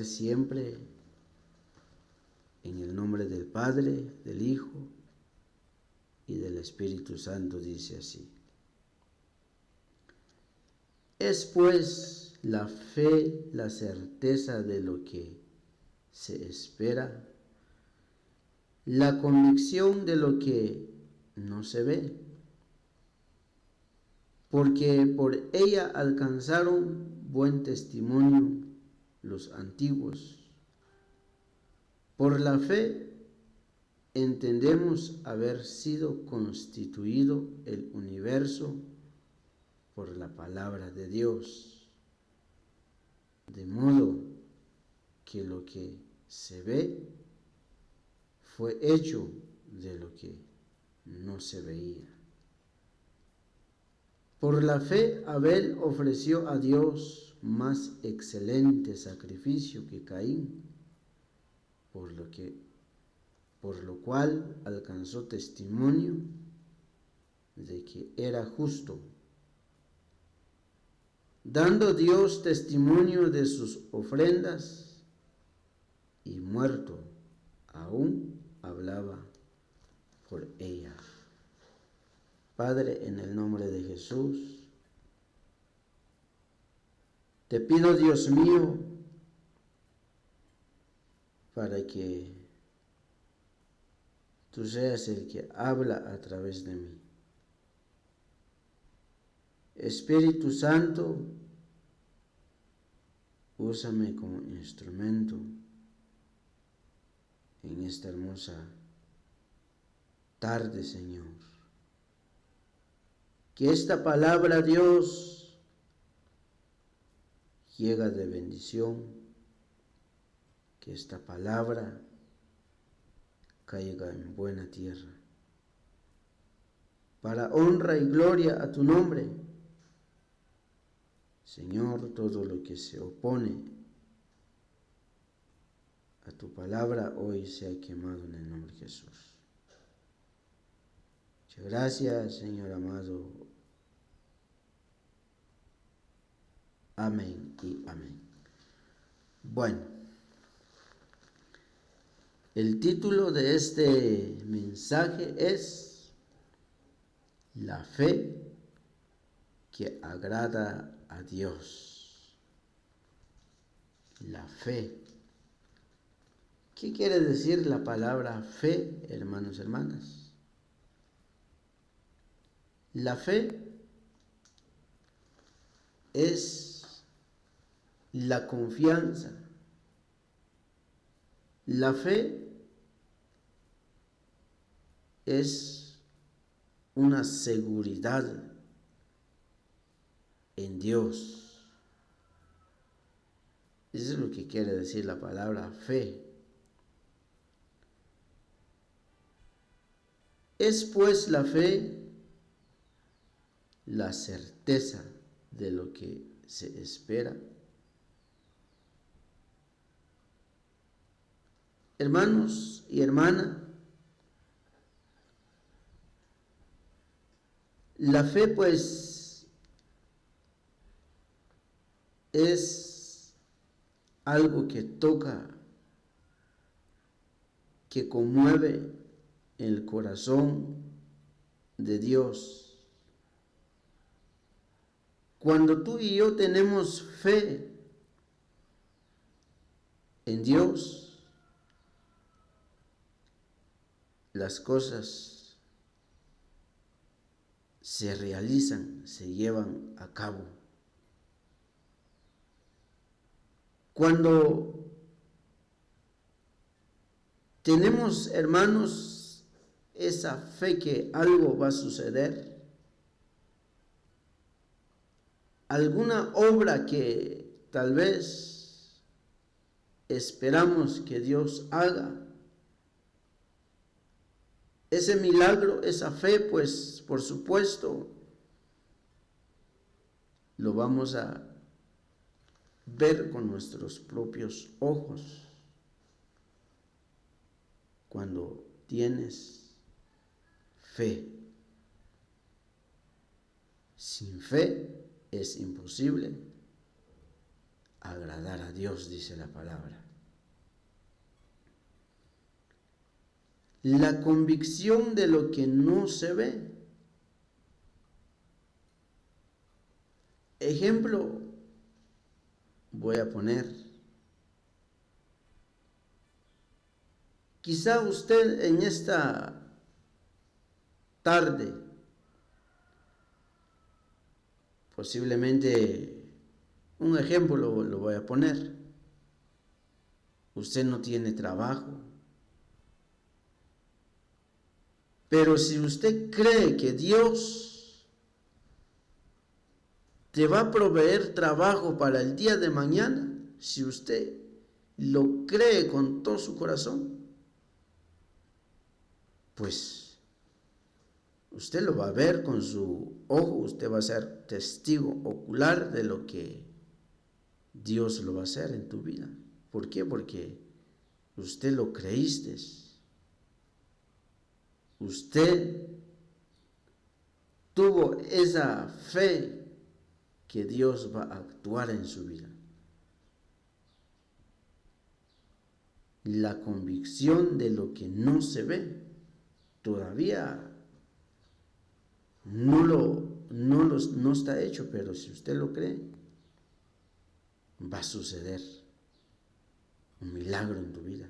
ser siempre en el nombre del Padre, del Hijo y del Espíritu Santo, dice así. Es pues la fe, la certeza de lo que se espera, la convicción de lo que no se ve, porque por ella alcanzaron buen testimonio los antiguos. Por la fe entendemos haber sido constituido el universo por la palabra de Dios, de modo que lo que se ve fue hecho de lo que no se veía. Por la fe Abel ofreció a Dios más excelente sacrificio que Caín, por lo cual alcanzó testimonio de que era justo, dando Dios testimonio de sus ofrendas, y muerto aún hablaba por ella. Padre, en el nombre de Jesús, te pido, Dios mío, para que tú seas el que habla a través de mí. Espíritu Santo, úsame como instrumento en esta hermosa tarde, Señor. Que esta palabra, Dios, llegue de bendición, que esta palabra caiga en buena tierra, para honra y gloria a tu nombre. Señor, todo lo que se opone a tu palabra hoy sea quemado en el nombre de Jesús. Muchas gracias, Señor amado. Amén y amén. Bueno, el título de este mensaje es La fe que agrada a Dios. La fe. ¿Qué quiere decir la palabra fe, hermanos y hermanas? La fe es la confianza. La fe es una seguridad en Dios. Eso es lo que quiere decir la palabra fe. Es pues la fe la certeza de lo que se espera. Hermanos y hermanas, la fe pues es algo que toca, que conmueve el corazón de Dios. Cuando tú y yo tenemos fe en Dios, las cosas se realizan, se llevan a cabo. Cuando tenemos, hermanos, esa fe que algo va a suceder, alguna obra que tal vez esperamos que Dios haga, ese milagro, esa fe, pues por supuesto lo vamos a ver con nuestros propios ojos. Cuando tienes fe, sin fe es imposible agradar a Dios, dice la palabra. La convicción de lo que no se ve. Ejemplo, voy a poner. Quizá usted en esta tarde, posiblemente, un ejemplo lo voy a poner. Usted no tiene trabajo. Pero si usted cree que Dios te va a proveer trabajo para el día de mañana, si usted lo cree con todo su corazón, pues usted lo va a ver con su ojo, usted va a ser testigo ocular de lo que Dios lo va a hacer en tu vida. ¿Por qué? Porque usted lo creíste. Usted tuvo esa fe que Dios va a actuar en su vida. La convicción de lo que no se ve todavía no está hecho, pero si usted lo cree, va a suceder un milagro en tu vida.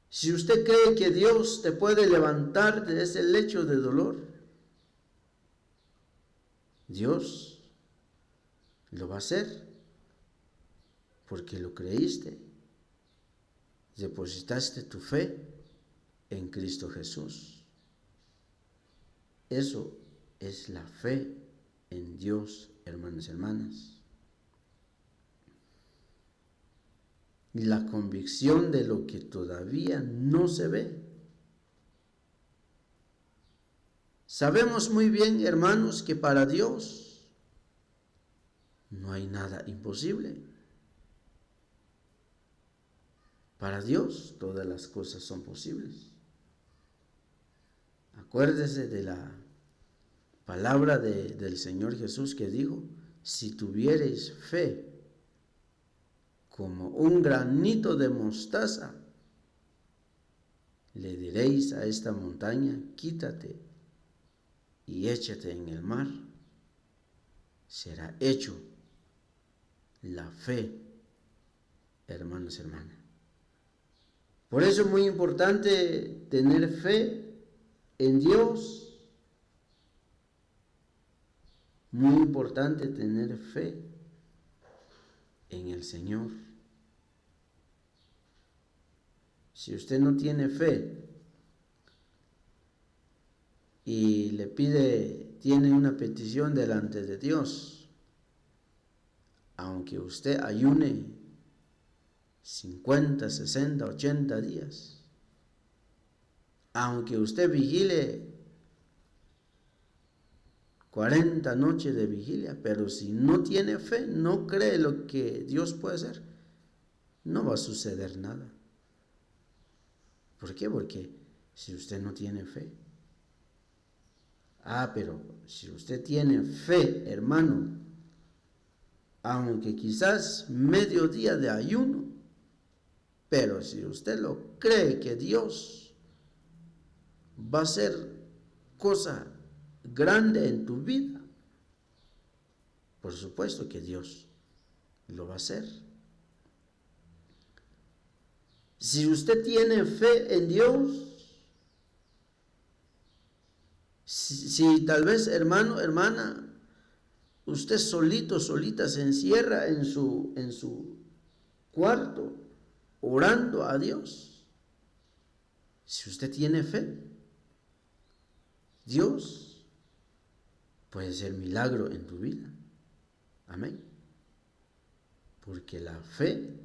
Si usted cree que Dios te puede levantar de ese lecho de dolor, Dios lo va a hacer porque lo creíste, depositaste tu fe en Cristo Jesús. Eso es la fe en Dios, hermanos y hermanas. La convicción de lo que todavía no se ve. Sabemos muy bien, hermanos, que para Dios no hay nada imposible. Para Dios todas las cosas son posibles. Acuérdese de la palabra del Señor Jesús que dijo: si tuviereis fe como un granito de mostaza, le diréis a esta montaña: quítate y échate en el mar. Será hecho. La fe, hermanos y hermanas. Por eso es muy importante tener fe en Dios. Muy importante tener fe en el Señor. Si usted no tiene fe y tiene una petición delante de Dios, aunque usted ayune 50, 60, 80 días, aunque usted vigile 40 noches de vigilia, pero si no tiene fe, no cree lo que Dios puede hacer, no va a suceder nada. ¿Por qué? Porque si usted no tiene fe. Pero si usted tiene fe, hermano, aunque quizás medio día de ayuno, pero si usted lo cree que Dios va a hacer cosa grande en tu vida, por supuesto que Dios lo va a hacer. Si usted tiene fe en Dios, si tal vez, hermano, hermana, usted solito, solita se encierra en su cuarto orando a Dios, si usted tiene fe, Dios puede hacer milagro en tu vida. Amén. Porque la fe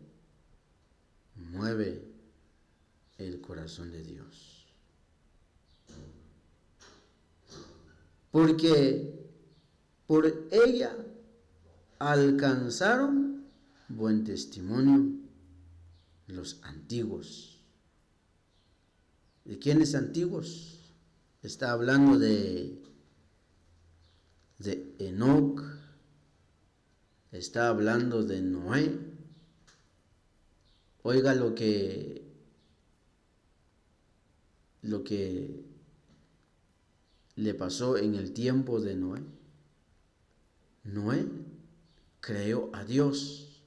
mueve el corazón de Dios. Porque por ella alcanzaron buen testimonio los antiguos. ¿De quiénes antiguos? Está hablando de Enoc, está hablando de Noé. Oiga lo que le pasó en el tiempo de Noé. Noé creó a Dios.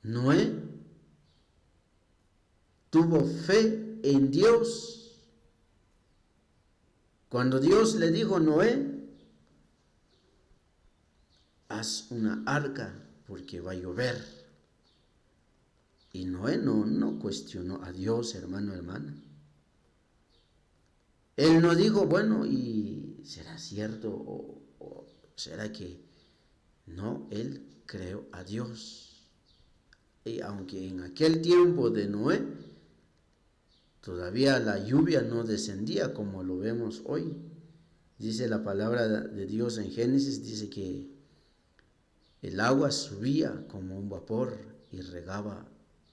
Noé tuvo fe en Dios. Cuando Dios le dijo: Noé, haz una arca porque va a llover. Y Noé no cuestionó a Dios, hermano, hermana. Él no dijo: bueno, ¿y será cierto o será que no? Él creó a Dios. Y aunque en aquel tiempo de Noé todavía la lluvia no descendía como lo vemos hoy, dice la palabra de Dios en Génesis, dice que el agua subía como un vapor y regaba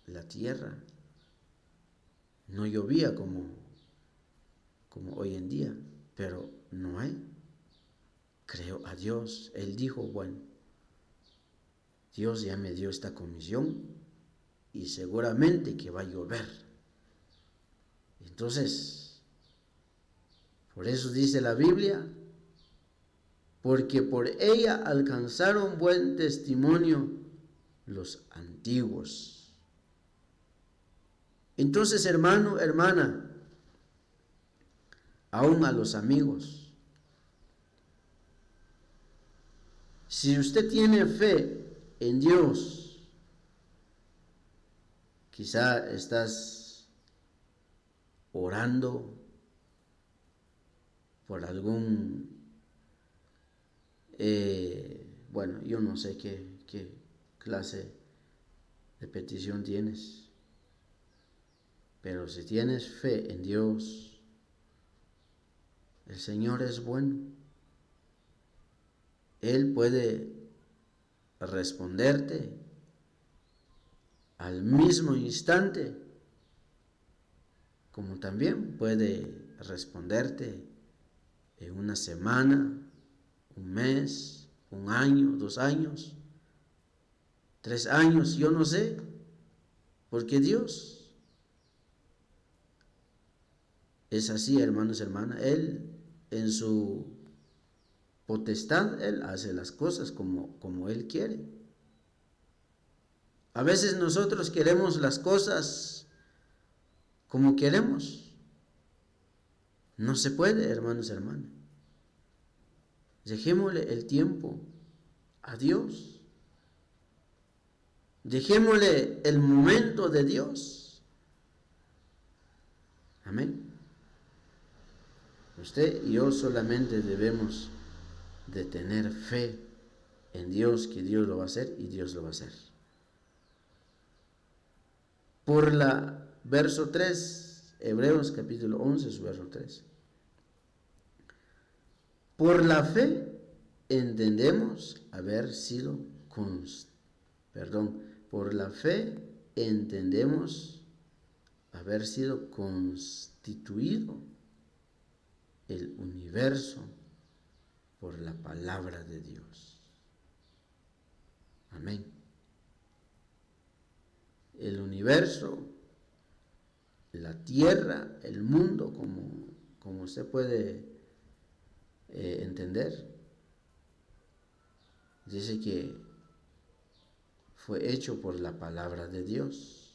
la tierra. No llovía como hoy en día, pero Noé creó a Dios. Él dijo: bueno, Dios ya me dio esta comisión y seguramente que va a llover. Entonces, por eso dice la Biblia: porque por ella alcanzaron buen testimonio los antiguos. Entonces, hermano, hermana, aún a los amigos, si usted tiene fe en Dios, quizá estás orando por algún, bueno, yo no sé qué clase de petición tienes, pero si tienes fe en Dios, el Señor es bueno. Él puede responderte al mismo instante, como también puede responderte en una semana, un mes, un año, 2 años, 3 años, yo no sé, porque Dios es así, hermanos y hermanas. Él en su potestad, Él hace las cosas como Él quiere. A veces nosotros queremos las cosas como queremos. No se puede, hermanos y hermanas. Dejémosle el tiempo a Dios. Dejémosle el momento de Dios. Amén. Usted y yo solamente debemos de tener fe en Dios, que Dios lo va a hacer y Dios lo va a hacer. Por la verso 3, Hebreos capítulo 11, su verso 3. Por la fe entendemos haber sido constituido el universo por la palabra de Dios. Amén. El universo, la tierra, el mundo, como usted puede entender, dice que fue hecho por la palabra de Dios.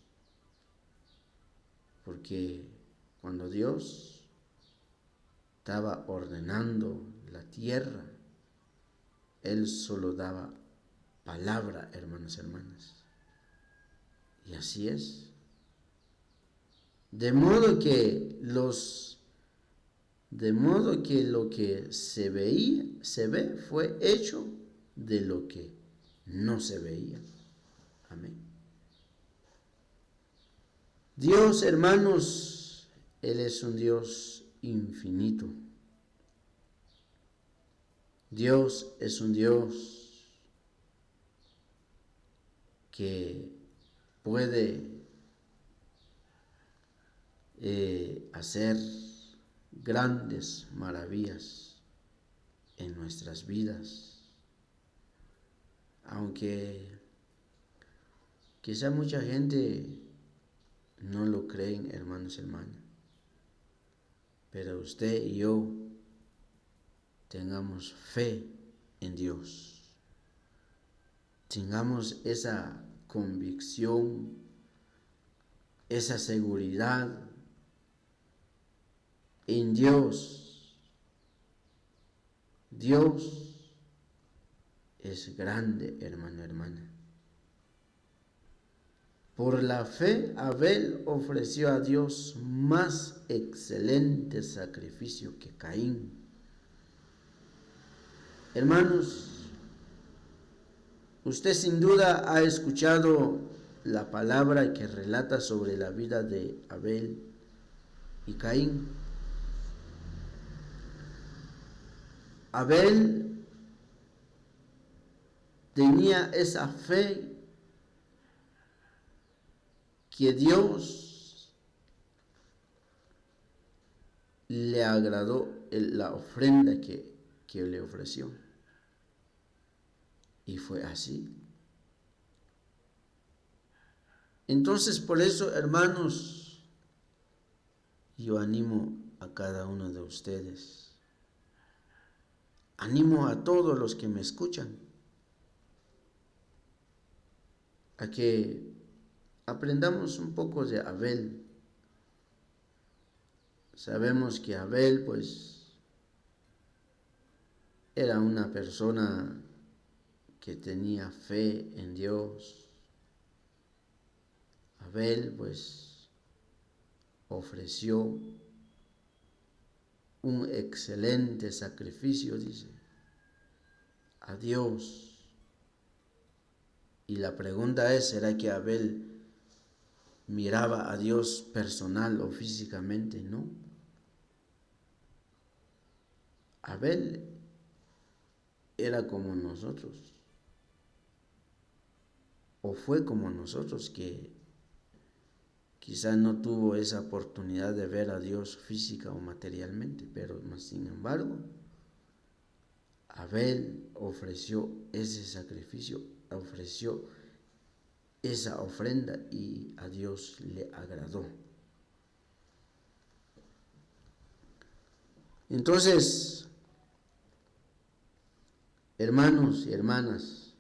Porque cuando Dios estaba ordenando la tierra, Él solo daba palabra, hermanos y hermanas. Y así es. De modo que lo que se ve, fue hecho de lo que no se veía. Amén. Dios, hermanos, Él es un Dios infinito. Dios es un Dios que puede hacer grandes maravillas en nuestras vidas. aunque quizá mucha gente no lo creen, hermanos y hermanas, pero usted y yo tengamos fe en Dios, tengamos esa convicción, esa seguridad en Dios. Dios es grande, hermano, hermana. Por la fe, Abel ofreció a Dios más excelente sacrificio que Caín. Hermanos, usted sin duda ha escuchado la palabra que relata sobre la vida de Abel y Caín. Abel tenía esa fe que Dios le agradó la ofrenda que le ofreció. Y fue así. Entonces, por eso, hermanos, yo animo a cada uno de ustedes, animo a todos los que me escuchan, a que aprendamos un poco de Abel. Sabemos que Abel, pues, era una persona que tenía fe en Dios. Abel, pues, ofreció un excelente sacrificio, dice, a Dios. Y la pregunta es, ¿será que Abel miraba a Dios personal o físicamente? No. Abel era como nosotros, o fue como nosotros, que quizá no tuvo esa oportunidad de ver a Dios física o materialmente, pero sin embargo, Abel ofreció ese sacrificio, ofreció esa ofrenda y a Dios le agradó. Entonces, hermanos y hermanas,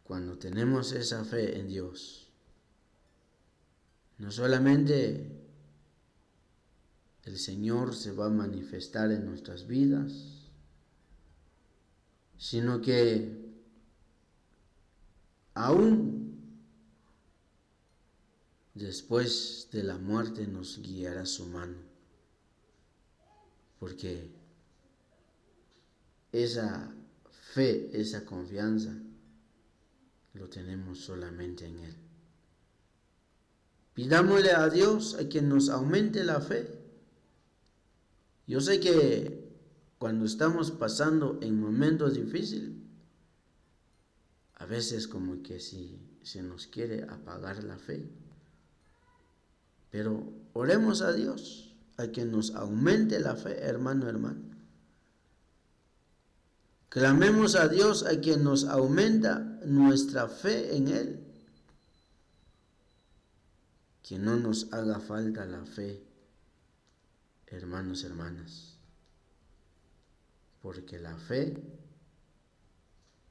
cuando tenemos esa fe en Dios, no solamente el Señor se va a manifestar en nuestras vidas, sino que aún después de la muerte nos guiará su mano, porque esa fe, esa confianza, lo tenemos solamente en Él. Pidámosle a Dios a quien nos aumente la fe. Yo sé que cuando estamos pasando en momentos difíciles, a veces como que si se nos quiere apagar la fe. Pero oremos a Dios, a que nos aumente la fe, hermano, hermano. Clamemos a Dios, a quien nos aumenta nuestra fe en Él. Que no nos haga falta la fe, hermanos, hermanas. Porque la fe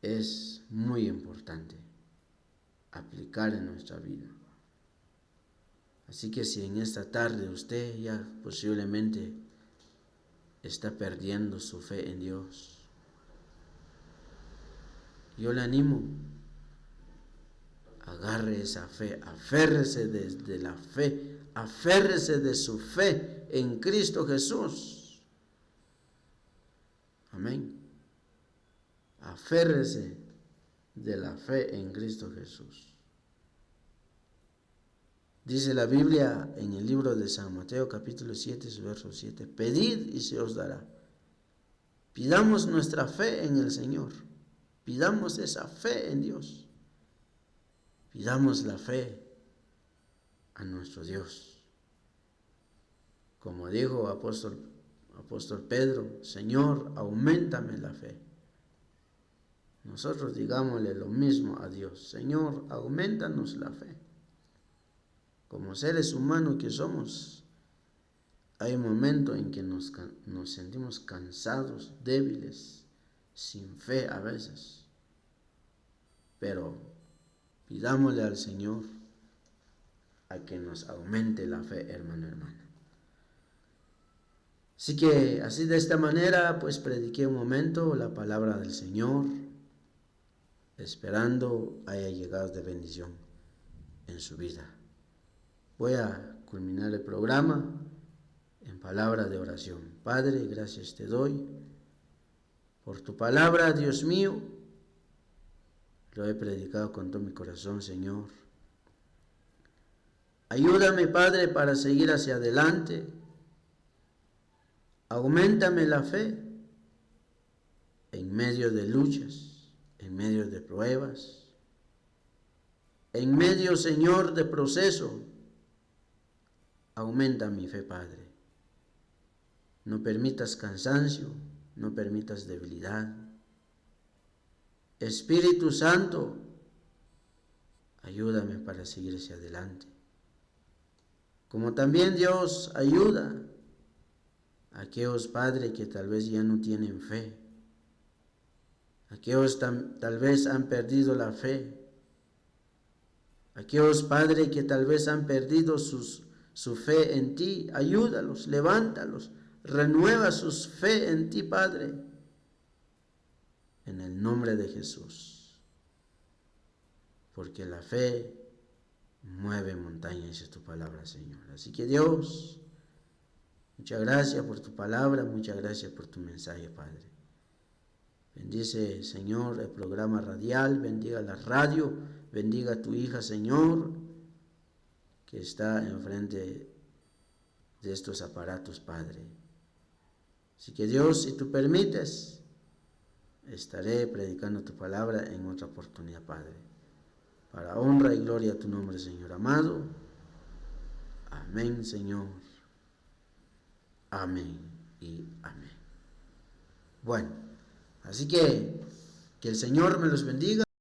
es muy importante aplicar en nuestra vida. Así que si en esta tarde usted ya posiblemente está perdiendo su fe en Dios, yo le animo, agarre esa fe, aférrese de la fe, aférrese de su fe en Cristo Jesús. Amén. Aférrese de la fe en Cristo Jesús. Dice la Biblia en el libro de San Mateo capítulo 7, verso 7, pedid y se os dará. Pidamos nuestra fe en el Señor, pidamos esa fe en Dios, pidamos la fe a nuestro Dios. Como dijo apóstol Pedro, Señor, auméntame la fe. nosotros digámosle lo mismo a Dios: Señor, aumentanos la fe. Como seres humanos que somos, hay momentos en que nos sentimos cansados, débiles, sin fe a veces. Pero pidámosle al Señor a que nos aumente la fe, hermano, hermana. Así que, así de esta manera, pues prediqué un momento la palabra del Señor, esperando haya llegado de bendición en su vida. Voy a culminar el programa en palabra de oración. Padre, gracias te doy por tu palabra, Dios mío. Lo he predicado con todo mi corazón, Señor. Ayúdame, Padre, para seguir hacia adelante. Auméntame la fe en medio de luchas, en medio de pruebas, en medio, Señor, de proceso. Aumenta mi fe, Padre. No permitas cansancio, no permitas debilidad. Espíritu Santo, ayúdame para seguir hacia adelante. Como también, Dios, ayuda a aquellos, Padre, que tal vez ya no tienen fe. Aquellos tal vez han perdido la fe. Aquellos, Padre, que tal vez han perdido su fe en ti. Ayúdalos, levántalos, renueva su fe en ti, Padre. En el nombre de Jesús. Porque la fe mueve montañas, es tu palabra, Señor. Así que Dios, muchas gracias por tu palabra, muchas gracias por tu mensaje, Padre. Bendice, Señor, el programa radial, bendiga la radio, bendiga a tu hija, Señor, que está enfrente de estos aparatos, Padre. Así que Dios, si tú permites, estaré predicando tu palabra en otra oportunidad, Padre. Para honra y gloria a tu nombre, Señor amado. Amén, Señor. Amén y amén. Bueno, así que el Señor me los bendiga.